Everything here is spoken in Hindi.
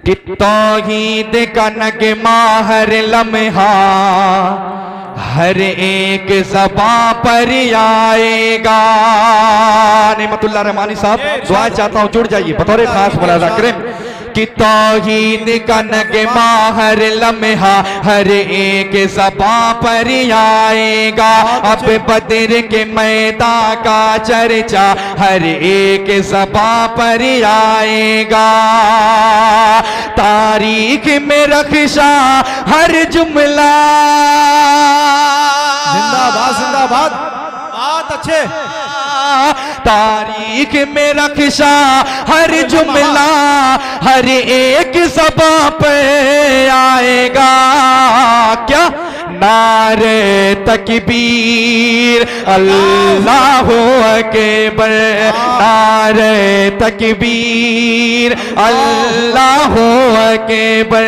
कि तौहीद का नगमा हर लम्हा हर एक ज़बां पर आएगा। नेमतुल्लाह रहमानी साहब दुआ चाहता हूँ, जुड़ जाइए बतौर खास मुलाज़ा करें कि तौहीद का नगमा हर लम्हा हर एक ज़बां पर आएगा। अब बदर के मैदान का चर्चा हर एक ज़बां पर आएगा। तारीख में रख्शा हर जुमला, जिंदाबाद जिंदाबाद, बात अच्छे। तारीख में रख्शा हर जुमला हर एक ज़बां पे आएगा। क्या नारे तकबीर अल्लाहु अकबर, नारे तकबीर अल्लाहु अकबर।